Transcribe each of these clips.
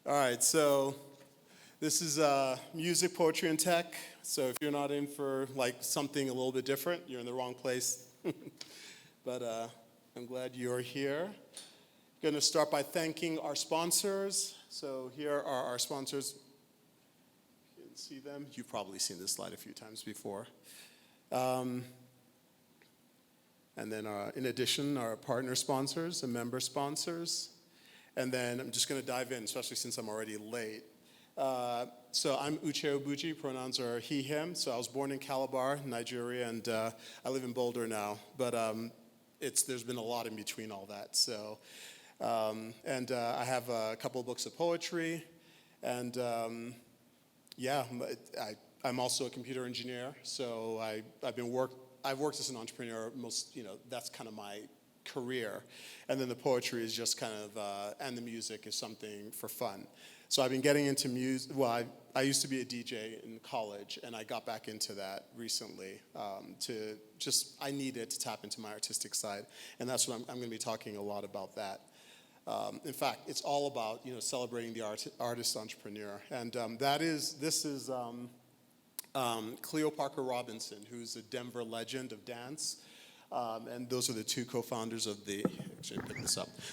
All right, so this is music, poetry, and tech. So if you're not in for like something a little bit different, you're in the wrong place. But I'm glad you're here. Going to start by thanking our sponsors. So here are our sponsors. You can see them. You've probably seen this slide a few times before. And then in addition, our partner sponsors and member sponsors. And then I'm just going to dive in, especially since I'm already late. So I'm Uche Obuji, pronouns are he, him. So I was born in Calabar, Nigeria, and I live in Boulder now. But there's been a lot in between all that. So, I have a couple of books of poetry. And I'm also a computer engineer. So I've worked as an entrepreneur that's kind of my career. And then the poetry is just kind of, and the music is something for fun. So I've been getting into music. Well, I used to be a DJ in college, and I got back into that recently I needed to tap into my artistic side. And that's what I'm going to be talking a lot about that. In fact, it's all about, celebrating the artist entrepreneur. And this is Cleo Parker Robinson, who's a Denver legend of dance. And those are the two co-founders of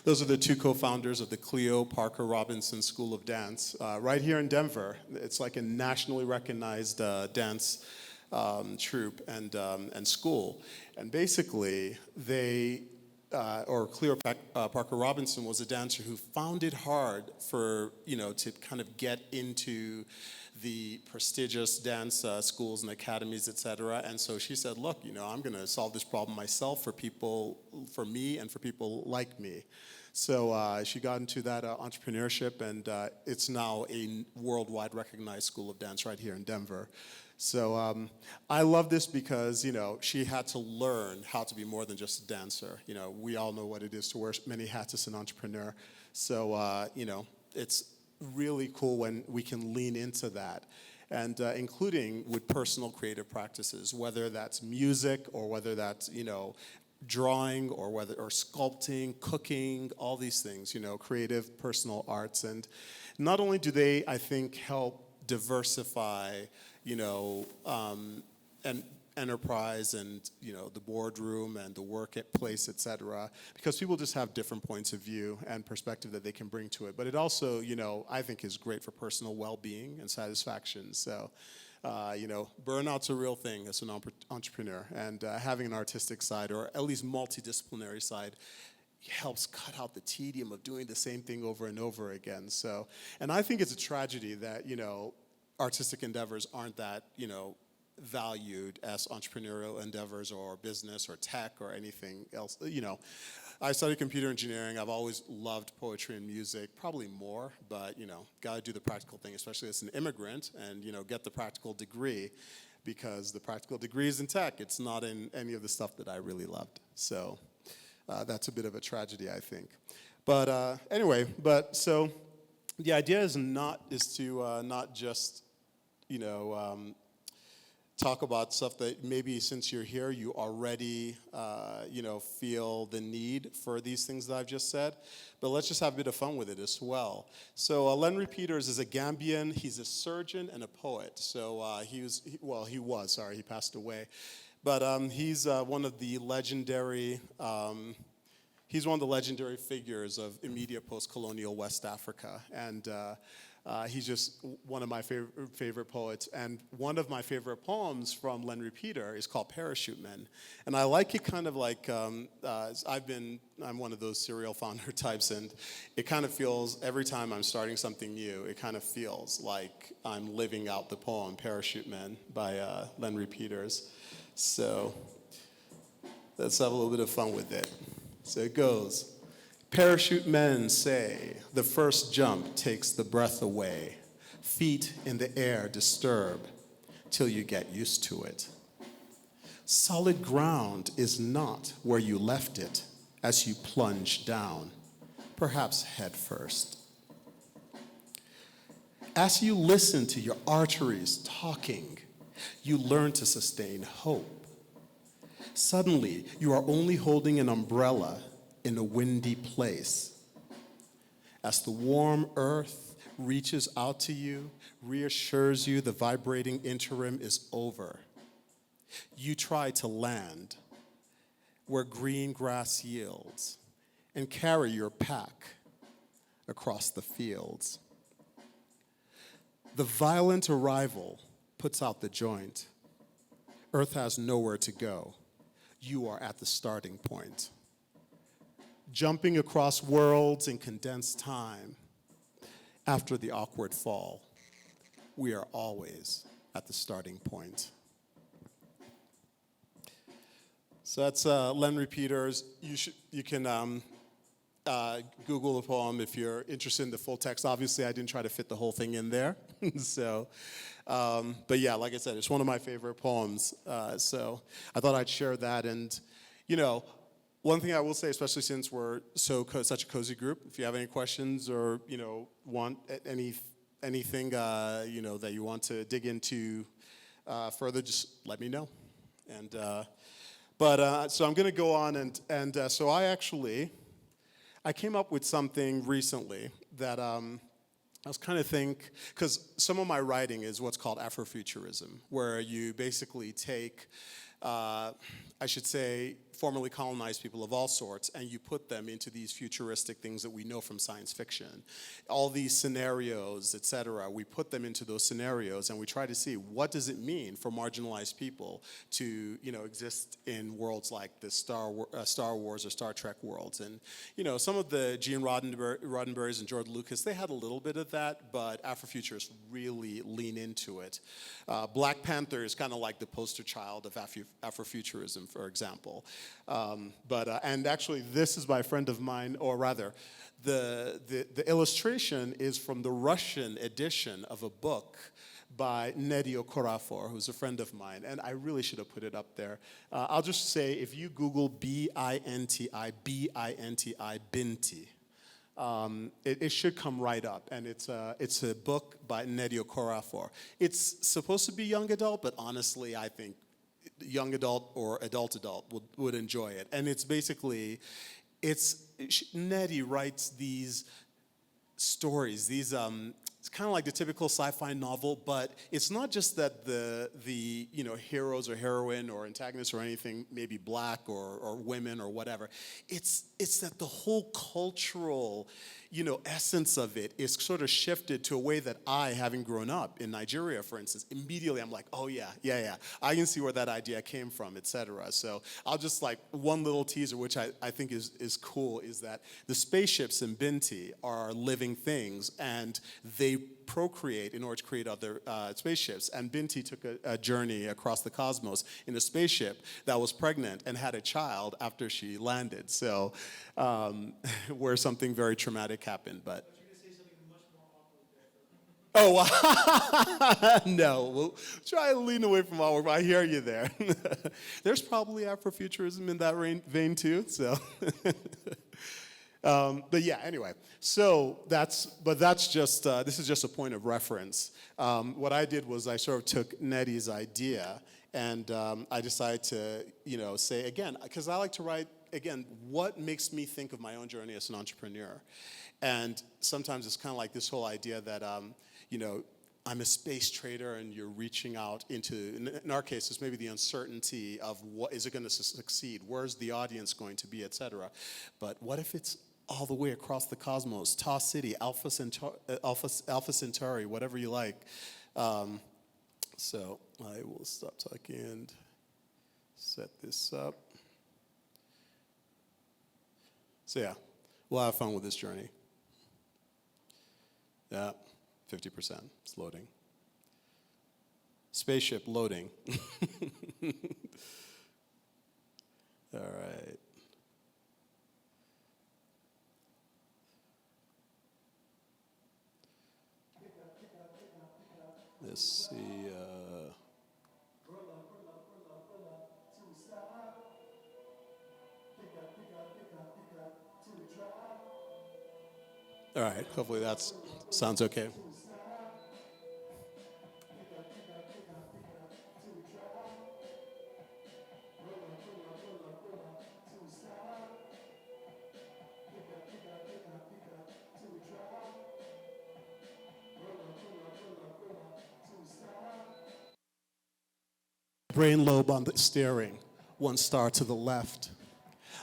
Those are the two co-founders of the Cleo Parker Robinson School of Dance, right here in Denver. It's like a nationally recognized dance troupe and school. And basically, Cleo Parker Robinson was a dancer who found it hard to kind of get into the prestigious dance schools and academies, et cetera. And so she said, look, I'm going to solve this problem myself for me and for people like me. So she got into that entrepreneurship, and it's now a worldwide recognized school of dance right here in Denver. So I love this because, she had to learn how to be more than just a dancer. We all know what it is to wear many hats as an entrepreneur. So, it's really cool when we can lean into that, and including with personal creative practices, whether that's music or whether that's, drawing or sculpting, cooking, all these things, creative personal arts. And not only do they, I think, help diversify and enterprise and, the boardroom and the workplace, et cetera, because people just have different points of view and perspective that they can bring to it. But it also, I think is great for personal well-being and satisfaction. So, burnout's a real thing as an entrepreneur, and having an artistic side, or at least multidisciplinary side, helps cut out the tedium of doing the same thing over and over again. So, and I think it's a tragedy that, artistic endeavors aren't that, valued as entrepreneurial endeavors or business or tech or anything else. I studied computer engineering. I've always loved poetry and music, probably more, but, got to do the practical thing, especially as an immigrant, and, get the practical degree, because the practical degree is in tech. It's not in any of the stuff that I really loved. So that's a bit of a tragedy, I think. But anyway, so the idea is to not just, talk about stuff that maybe since you're here, you already, feel the need for these things that I've just said. But let's just have a bit of fun with it as well. So Lenry Peters is a Gambian. He's a surgeon and a poet. So he passed away. But he's one of the legendary figures of immediate post-colonial West Africa. And he's just one of my favorite poets. And one of my favorite poems from Lenry Peter is called Parachute Men. And I like it kind of like, I'm one of those serial founder types, and it kind of feels, every time I'm starting something new, it kind of feels like I'm living out the poem Parachute Men by Lenry Peters. So let's have a little bit of fun with it. So it goes. Parachute men say the first jump takes the breath away. Feet in the air disturb till you get used to it. Solid ground is not where you left it as you plunge down, perhaps head first. As you listen to your arteries talking, you learn to sustain hope. Suddenly, you are only holding an umbrella in a windy place. As the warm earth reaches out to you, reassures you the vibrating interim is over. You try to land where green grass yields and carry your pack across the fields. The violent arrival puts out the joint. Earth has nowhere to go. You are at the starting point. Jumping across worlds in condensed time. After the awkward fall, we are always at the starting point. So that's Len Repeaters. You can Google the poem if you're interested in the full text. Obviously, I didn't try to fit the whole thing in there. So, but yeah, like I said, it's one of my favorite poems. So I thought I'd share that. And, you know, one thing I will say, especially since we're such a cozy group, if you have any questions or, you know, want anything, you know, that you want to dig into further, just let me know. And, so I'm going to go on. And so I came up with something recently that I was kind of because some of my writing is what's called Afrofuturism, where you basically take, I should say, formerly colonized people of all sorts, and you put them into these futuristic things that we know from science fiction. All these scenarios, et cetera, we put them into those scenarios, and we try to see what does it mean for marginalized people to, you know, exist in worlds like the Star Wars or Star Trek worlds. And, you know, some of the Gene Roddenberrys and George Lucas, they had a little bit of that, but Afrofuturists really lean into it. Black Panther is kind of like the poster child of Afrofuturism, for example. And actually, this is by a friend of mine, or rather, the illustration is from the Russian edition of a book by Nnedi Okorafor, who's a friend of mine, and I really should have put it up there. I'll just say, if you Google Binti, Binti, it should come right up, and it's a book by Nnedi Okorafor. It's supposed to be young adult, but honestly, I think young adult or adult would enjoy it. And it's basically, Nnedi writes these stories, it's kind of like the typical sci-fi novel, but it's not just that the you know, heroes or heroine or antagonists or anything may be black or women or whatever. It's that the whole cultural, you know, essence of it is sort of shifted to a way that I, having grown up in Nigeria, for instance, immediately I'm like, oh yeah, I can see where that idea came from, etc. So I'll just, like, one little teaser, which I think is cool, is that the spaceships in Binti are living things, and they procreate in order to create other spaceships. And Binti took a journey across the cosmos in a spaceship that was pregnant and had a child after she landed. So where something very traumatic happened, but. Oh, no, we'll try to lean away from all work. I hear you there. There's probably Afrofuturism in that vein too, so. But yeah, anyway, so this is just a point of reference. What I did was I sort of took Nnedi's idea, and I decided to, you know, say again, because I like to write, again, what makes me think of my own journey as an entrepreneur. And sometimes it's kind of like this whole idea that, you know, I'm a space trader and you're reaching out into, in our case, it's maybe the uncertainty of what is it going to succeed, where's the audience going to be, et cetera. But what if it's all the way across the cosmos, Tau City, Alpha Centauri, whatever you like. So I will stop talking and set this up. So yeah, we'll have fun with this journey. Yeah, 50%, it's loading. Spaceship loading. All right. Let's see. All right, hopefully that sounds okay. Brain lobe on the steering, one star to the left.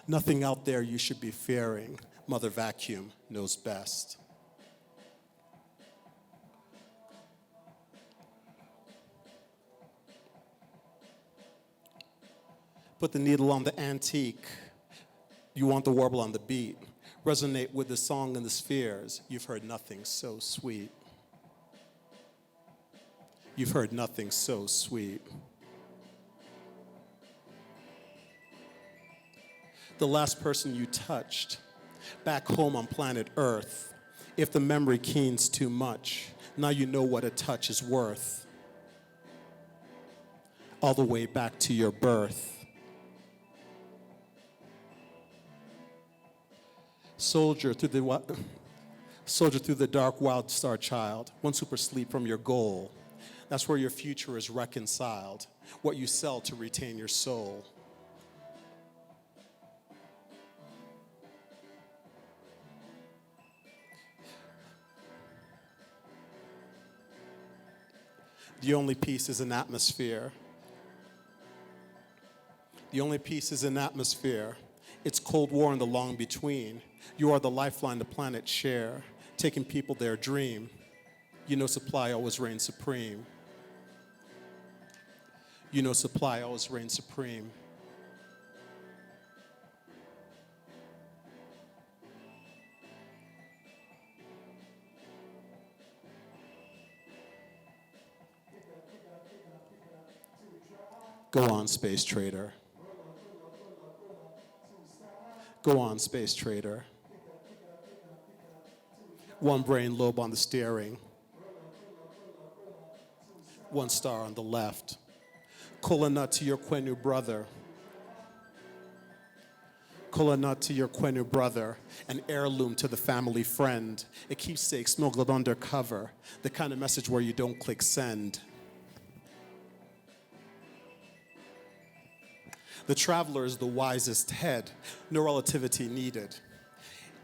Nothing out there you should be fearing. Mother Vacuum knows best. Put the needle on the antique. You want the warble on the beat. Resonate with the song in the spheres. You've heard nothing so sweet. You've heard nothing so sweet. The last person you touched, back home on planet Earth. If the memory keens too much, now you know what a touch is worth. All the way back to your birth. Soldier through the dark, wild star child, one super sleep from your goal. That's where your future is reconciled, what you sell to retain your soul. The only peace is an atmosphere. The only peace is an atmosphere. It's Cold War and the long between. You are the lifeline the planet share, taking people their dream. You know supply always reigns supreme. You know supply always reigns supreme. Go on, space trader. Go on, space trader. One brain lobe on the steering. One star on the left. Kola nut to your Quenu brother. Kola nut to your Quenu brother. An heirloom to the family friend. A keepsake smuggled undercover. The kind of message where you don't click send. The traveler is the wisest head, no relativity needed.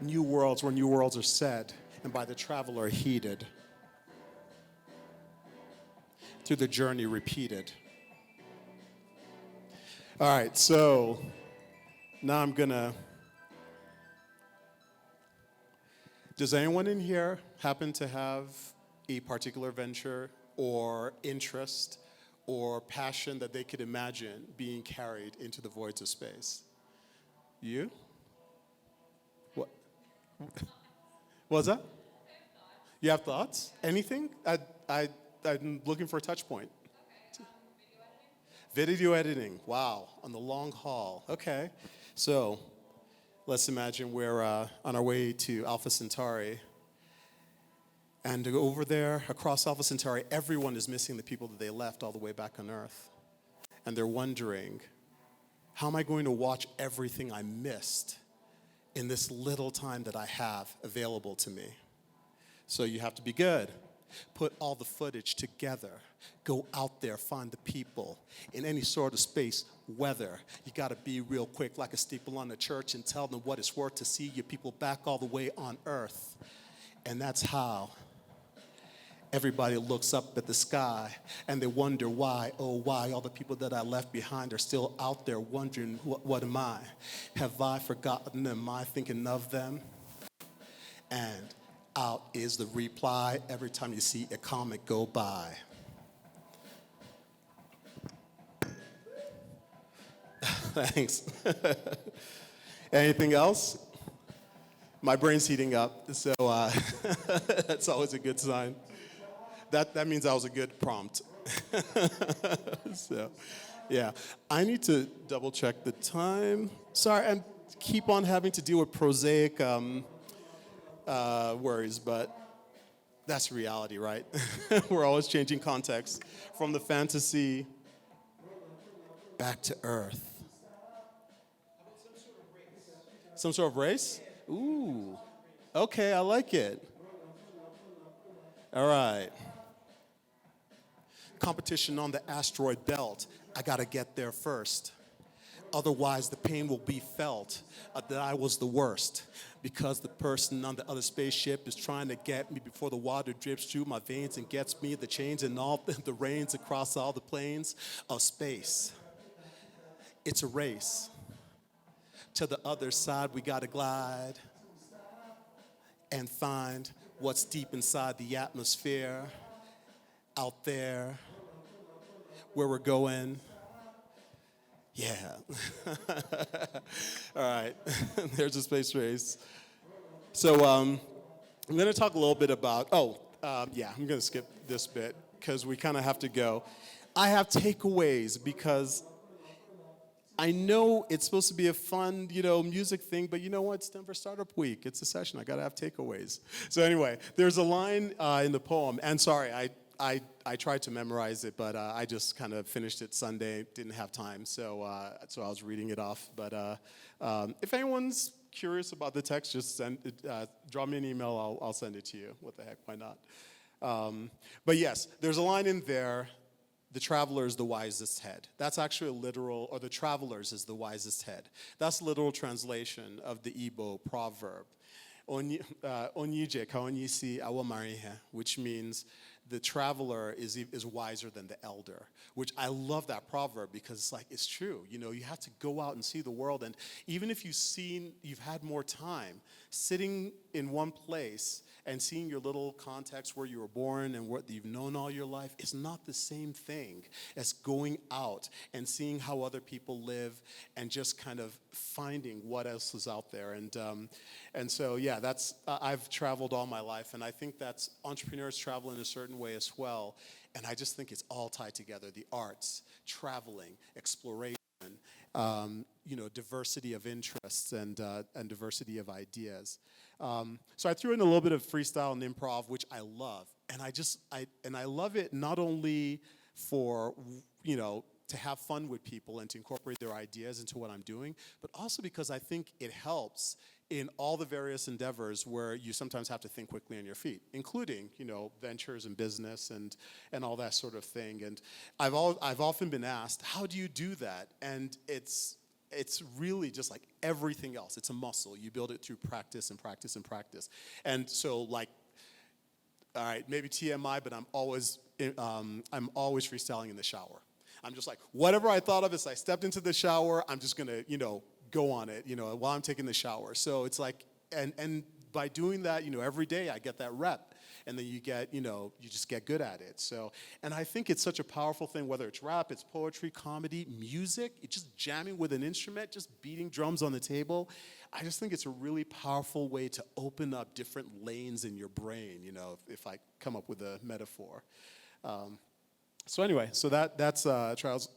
New worlds where new worlds are said, and by the traveler heeded. Through the journey repeated. All right, so now I'm gonna, does anyone in here happen to have a particular venture or interest or passion that they could imagine being carried into the voids of space? You? What? What's that? You have thoughts? Anything? I'm looking for a touch point. Video editing. Wow, on the long haul. Okay, so let's imagine we're on our way to Alpha Centauri. And over there, across Alpha Centauri, everyone is missing the people that they left all the way back on Earth. And they're wondering, how am I going to watch everything I missed in this little time that I have available to me? So you have to be good. Put all the footage together. Go out there, find the people in any sort of space, weather. You got to be real quick like a steeple on a church and tell them what it's worth to see your people back all the way on Earth. And that's how everybody looks up at the sky and they wonder why, oh why, all the people that I left behind are still out there wondering, what am I? Have I forgotten? Am I thinking of them? And out is the reply every time you see a comet go by. Thanks. Anything else? My brain's heating up, so that's always a good sign. That means that was a good prompt. So, yeah. I need to double check the time. Sorry, I keep on having to deal with prosaic worries, but that's reality, right? We're always changing context from the fantasy back to Earth. Some sort of race? Ooh. Okay, I like it. All right. Competition on the asteroid belt. I gotta get there first. Otherwise, the pain will be felt that I was the worst because the person on the other spaceship is trying to get me before the water drips through my veins and gets me the chains and all the reins across all the planes of space. It's a race. To the other side, we gotta glide and find what's deep inside the atmosphere out there where we're going. Yeah. All right. There's a space race. So I'm going to talk a little bit about, I'm going to skip this bit because we kind of have to go. I have takeaways because I know it's supposed to be a fun, music thing, but you know what? It's Denver Startup Week. It's a session. I got to have takeaways. So anyway, there's a line in the poem, and sorry, I tried to memorize it, but I just kind of finished it Sunday, didn't have time, so I was reading it off. But if anyone's curious about the text, just drop me an email, I'll send it to you. What the heck, why not? But yes, there's a line in there, the traveler is the wisest head. That's actually a literal, or the travelers is the wisest head. That's a literal translation of the Igbo proverb. Onyije ka onyisi awamarihe, which means the traveler is wiser than the elder, which I love that proverb because it's true. You have to go out and see the world, and even if you've had more time, sitting in one place and seeing your little context where you were born and what you've known all your life is not the same thing as going out and seeing how other people live and just kind of finding what else is out there. And so, yeah, that's I've traveled all my life, and I think that's entrepreneurs travel in a certain way as well. And I just think it's all tied together: the arts, traveling, exploration, diversity of interests and diversity of ideas. So I threw in a little bit of freestyle and improv, which I love, and I love it not only for to have fun with people and to incorporate their ideas into what I'm doing, but also because I think it helps in all the various endeavors where you sometimes have to think quickly on your feet, including, ventures and business and all that sort of thing. And I've often been asked, how do you do that? And it's really just like everything else. It's a muscle. You build it through practice and practice and practice. And so all right, maybe TMI, but I'm always freestyling in the shower. I'm just like, whatever I thought of as I stepped into the shower, I'm just gonna, go on it, while I'm taking the shower. So it's like, and by doing that, every day I get that rep. And then you get, you just get good at it. So, and I think it's such a powerful thing, whether it's rap, it's poetry, comedy, music, it's just jamming with an instrument, just beating drums on the table. I just think it's a really powerful way to open up different lanes in your brain, if I come up with a metaphor. So anyway, so that's Charles,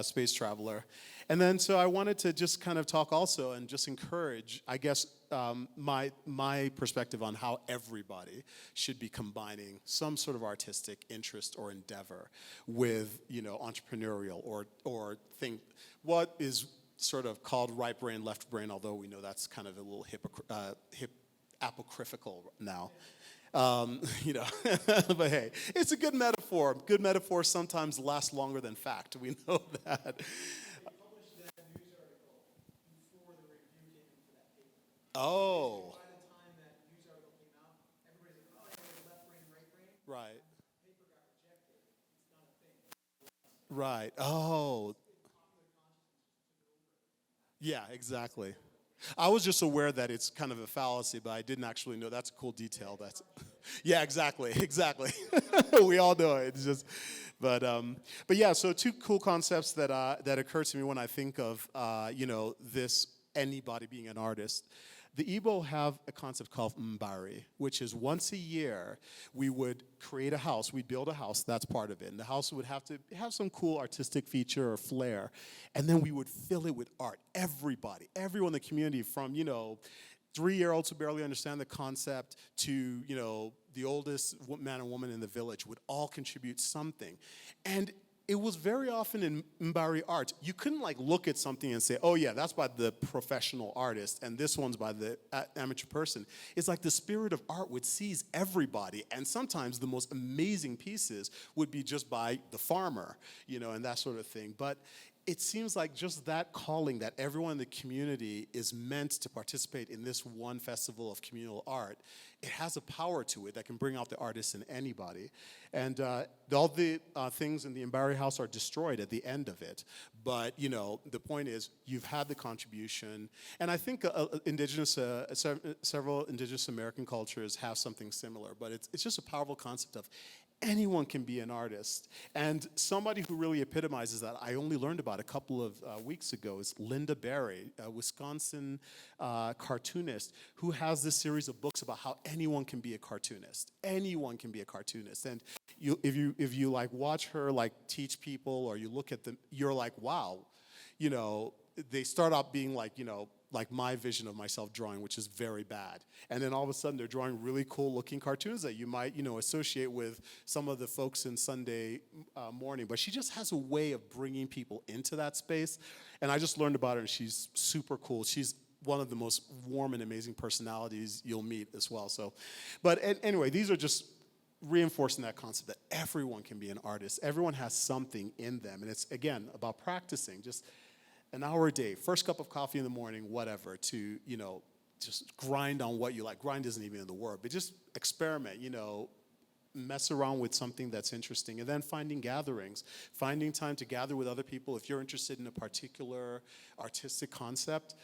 Space Traveler. And then so I wanted to just kind of talk also and just encourage, I guess, my perspective on how everybody should be combining some sort of artistic interest or endeavor with, entrepreneurial or think what is sort of called right brain, left brain, although we know that's kind of a little apocryphal now. But hey, it's a good metaphor. Good metaphors sometimes last longer than fact. We know that. They published that news article before the review came in for that paper. Oh. By the time that news article came out, everybody's like, oh, yeah, left brain, right brain. Right. The paper got rejected. It's not a thing. Right. Oh. Yeah, exactly. I was just aware that it's kind of a fallacy, but I didn't actually know. That's a cool detail. Yeah, exactly. We all know it. It's just, but yeah. So two cool concepts that occur to me when I think of this anybody being an artist. The Igbo have a concept called mbari, which is once a year we would create a house. We'd build a house. That's part of it. And the house would have to have some cool artistic feature or flair. And then we would fill it with art. Everybody, everyone in the community from, 3-year-olds who barely understand the concept to, the oldest man and woman in the village would all contribute something. And it was very often in Mbari art, you couldn't look at something and say, oh yeah, that's by the professional artist and this one's by the amateur person. It's like the spirit of art would seize everybody, and sometimes the most amazing pieces would be just by the farmer, and that sort of thing. But it seems like just that calling that everyone in the community is meant to participate in this one festival of communal art, it has a power to it that can bring out the artist in anybody. And all the things in the Mbari House are destroyed at the end of it. But, you know, the point is you've had the contribution. And I think several indigenous American cultures have something similar. But it's just a powerful concept of anyone can be an artist. And somebody who really epitomizes that, I only learned about a couple of weeks ago, is Linda Berry, a Wisconsin cartoonist, who has this series of books about how anyone can be a cartoonist. Anyone can be a cartoonist. And if you like watch her like teach people, or you look at them, you're like, wow, you know, they start out being like, you know, like my vision of myself drawing, which is very bad. And then all of a sudden they're drawing really cool looking cartoons that you might, you know, associate with some of the folks in Sunday morning. But she just has a way of bringing people into that space. And I just learned about her, and she's super cool. She's one of the most warm and amazing personalities you'll meet as well. So, but anyway, these are just reinforcing that concept that everyone can be an artist. Everyone has something in them. And it's, again, about practicing. Just an hour a day, first cup of coffee in the morning, whatever, to, you know, just grind on what you like. Grind isn't even in the word, but just experiment, you know, mess around with something that's interesting, and then finding gatherings, finding time to gather with other people. If you're interested in a particular artistic concept,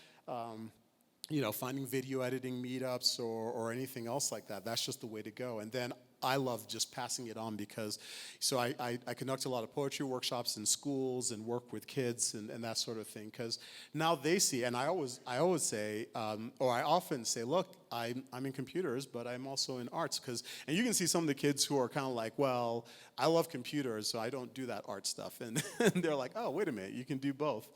you know, finding video editing meetups or anything else like that, that's just the way to go. And then I love just passing it on, because so I conduct a lot of poetry workshops in schools and work with kids and that sort of thing, because now they see, and I always say, or I often say, look, I'm in computers, but I'm also in arts, and you can see some of the kids who are kind of like, well, I love computers, so I don't do that art stuff, and they're like, oh, wait a minute, you can do both.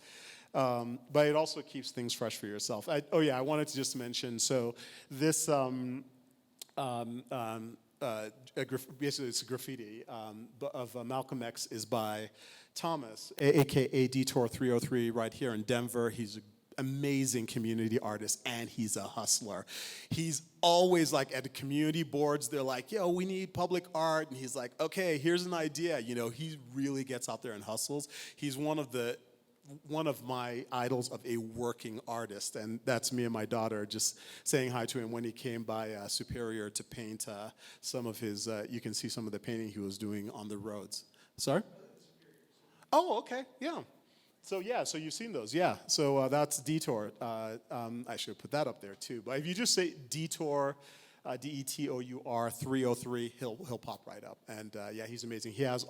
But it also keeps things fresh for yourself. I wanted to just mention, so this, basically it's a graffiti of Malcolm X is by Thomas, aka Detour 303, right here in Denver. He's an amazing community artist, and he's a hustler. He's always like at the community boards, they're like, yo, we need public art, and he's like, okay, here's an idea. You know, he really gets out there and hustles. He's one of my idols of a working artist, and that's me and my daughter just saying hi to him when he came by Superior to paint some of his, you can see some of the painting he was doing on the roads. Sorry? Oh, okay, yeah. So you've seen those, yeah. So that's Detour. I should put that up there too. But if you just say Detour, Detour 303, he'll pop right up. And he's amazing. He has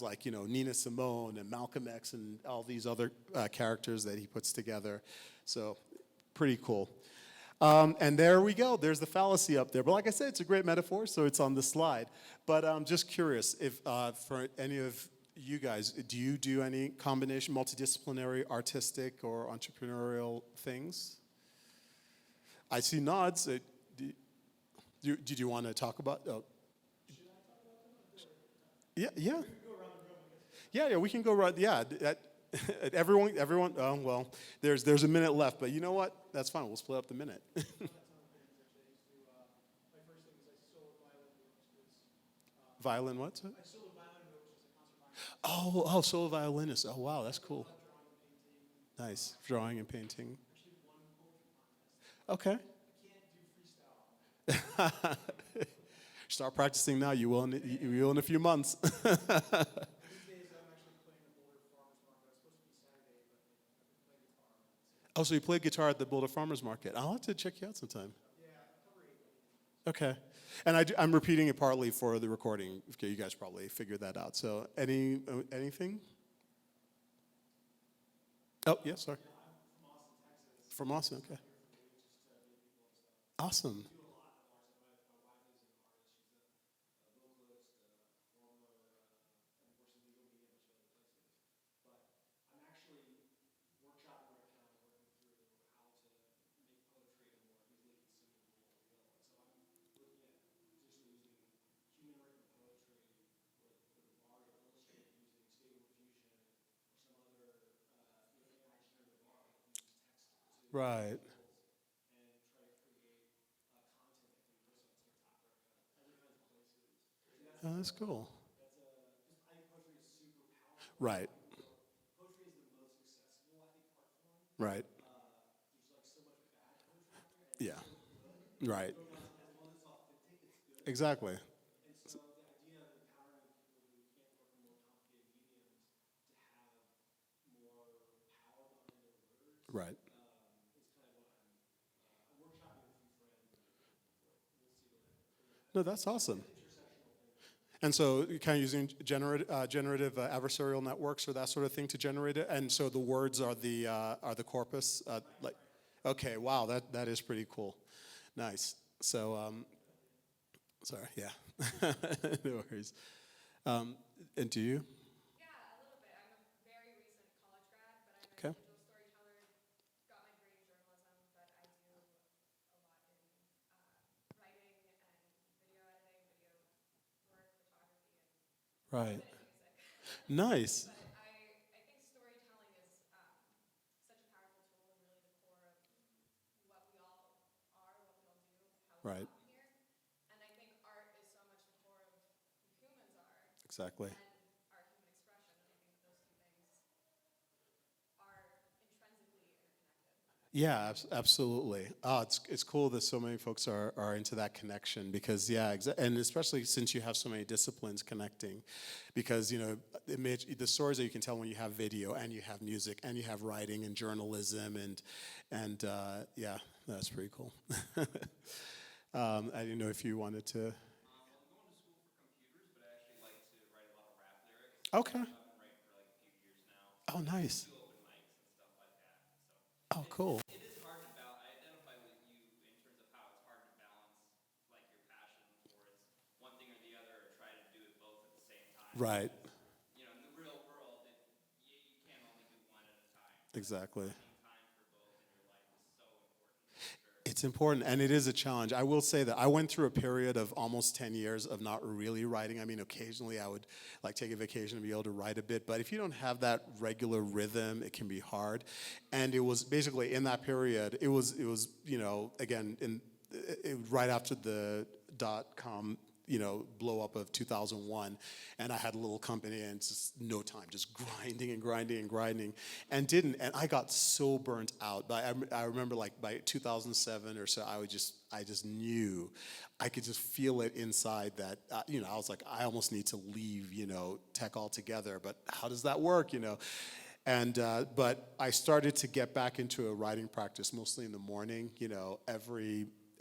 like, you know, Nina Simone and Malcolm X and all these other characters that he puts together. So pretty cool. And there we go. There's the fallacy up there. But like I said, it's a great metaphor, so it's on the slide. But I'm just curious if for any of you guys, do you do any combination, multidisciplinary, artistic, or entrepreneurial things? I see nods. Did you want to talk about? Oh. Yeah. Yeah, we can go around. Yeah, everyone. Well, there's a minute left, but you know what? That's fine. We'll split up the minute. Violin, what? I solo violin, which is a concert violin. Oh, solo violinist. Oh, wow, that's cool. Nice, drawing and painting. Okay. Start practicing now. You will in a few months. These days, I'm actually playing the Boulder Farmers Market. It's supposed to be Saturday, but I play guitar. Oh, so you play guitar at the Boulder Farmers Market? I'll have to check you out sometime. Yeah, cover 8. Okay. And I'm repeating it partly for the recording. Okay, you guys probably figured that out. So, anything? Oh, yeah, sorry. Yeah, I'm from Austin, Texas. From Austin, okay. Awesome. Right. Oh, that's cool. Right. Right. Yeah. Right. Exactly. Right. No, that's awesome. And so you're kind of using generative adversarial networks or that sort of thing to generate it. And so the words are the corpus. Like, okay, wow, that is pretty cool. Nice. So, sorry, yeah, no worries. Um, and do you? Yeah, a little bit. I'm a very recent college grad, but I'm a Okay. digital storyteller. Got my degree in journalism, but I do a lot in writing and video editing, video work, photography, and a Right. bit of music. Nice. But I think storytelling is such a powerful tool and really the core of what we all are, what we all do, how we Right. got here. And I think art is so much the core of who humans are Exactly. and our human expression. And I think those two things are intrinsically interconnected. Yeah, absolutely. It's cool that so many folks are into that connection because yeah, and especially since you have so many disciplines connecting, because you know the stories that you can tell when you have video and you have music and you have writing and journalism and yeah, that's pretty cool. I didn't know if you wanted to. Well, I'm going to school for computers, but I actually like to write a lot of rap lyrics. Okay. I've been writing for like a few years now. Oh, nice. Do open mics and stuff like that. So Oh, cool. it is hard to balance. I identify with you in terms of how it's hard to balance like your passion towards one thing or the other, or try to do it both at the same time. Right. You know, in the real world, you can't only do one at a time. Exactly. Finding time for both in your life is so important. For sure. It's important, and it is a challenge. I will say that I went through a period of almost 10 years of not really writing. I mean, occasionally I would like take a vacation and be able to write a bit, but if you don't have that regular rhythm, it can be hard. And it was basically in that period, it was you know, again, right after the .com blow up of 2001, and I had a little company and just no time, just grinding and grinding and grinding, and I got so burnt out. But I remember like by 2007 or so, I just knew, I could just feel it inside that I was like, I almost need to leave tech altogether. But how does that work? And but I started to get back into a writing practice, mostly in the morning.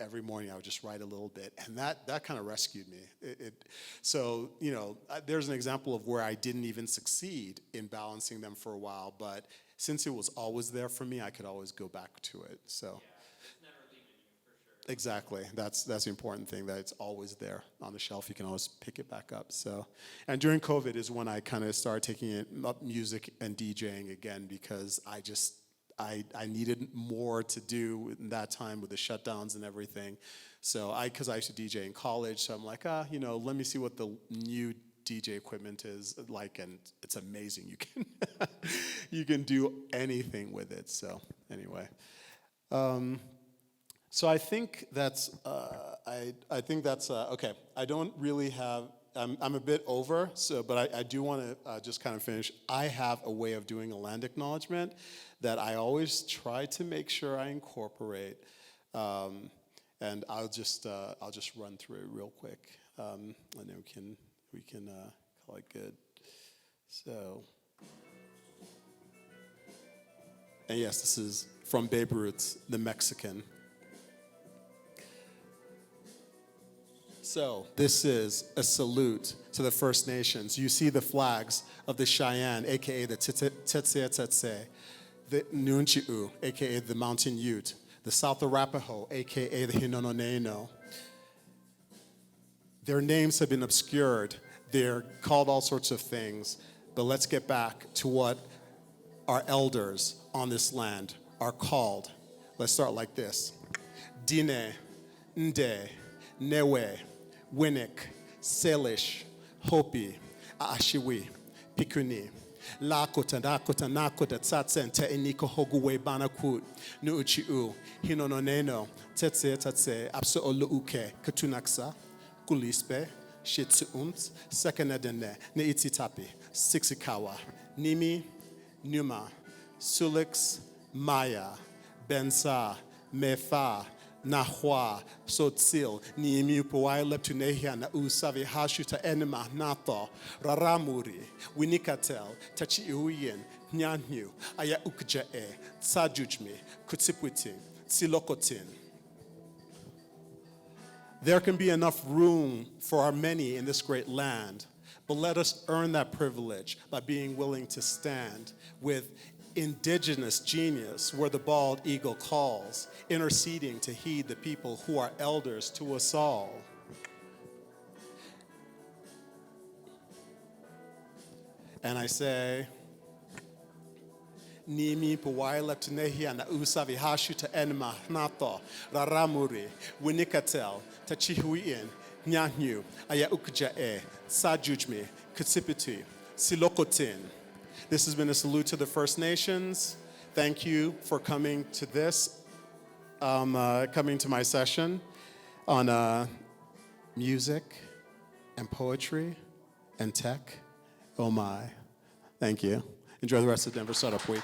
Every morning I would just write a little bit, and that kind of rescued me. So there's an example of where I didn't even succeed in balancing them for a while, but since it was always there for me, I could always go back to it. So Yeah, it's never leaving you for sure. exactly, that's the important thing, that it's always there on the shelf. You can always pick it back up. So, and during COVID is when I kind of started taking it up music and DJing again, because I needed more to do in that time with the shutdowns and everything. So because I used to DJ in college, so I'm like, let me see what the new DJ equipment is like, and it's amazing. You can you can do anything with it. So anyway, so I think that's I think that's okay. I don't really have. I'm a bit over, but I do want to just kind of finish. I have a way of doing a land acknowledgement that I always try to make sure I incorporate, and I'll just run through it real quick, and then we can call it good. So, and yes, this is from Babe Ruth, the Mexican. So this is a salute to the First Nations. You see the flags of the Cheyenne, aka the Tsetse, the Nunchi'u, aka the Mountain Ute, the South Arapaho, aka the Hinononeno. Their names have been obscured. They're called all sorts of things. But let's get back to what our elders on this land are called. Let's start like this. Dine, Nde, Newe, Winnick, Salish, Hopi, Aashiwi, Pikuni, Lakota, Dakota, Nakota, Tsatsen, Te Iniko Hoguwe Banakut, Nuuchiu, Hinononeno, Tetse, Abso Oluuke, Katunaksa, Kulispe, Shitsuunt, Sekanedene, Neititapi, Sixikawa, Nimi, Numa, Sulix, Maya, Bensa, Mefa, Nahwa, Sotsil, Niimiu Puai Leptunehia na Usavi Hashuta Enema Nato, Raramuri, Winikatel, Tachiuyen, Nyanyu, Aya Ukjae, Tsajujmi, Kutsiputin, Tsilokotin. There can be enough room for our many in this great land, but let us earn that privilege by being willing to stand with indigenous genius where the bald eagle calls, interceding to heed the people who are elders to us all. And I say, Nimi Puwai Leptunehia na Usavi Hashuta Enma Nato, Raramuri, Winikatel, Tachihuien, Nyanyu, Aya Ukjae, Sajujmi, Kutsipitu, Silokotin. This has been a salute to the First Nations. Thank you for coming to this, coming to my session on music and poetry and tech. Oh my. Thank you. Enjoy the rest of Denver Startup Week.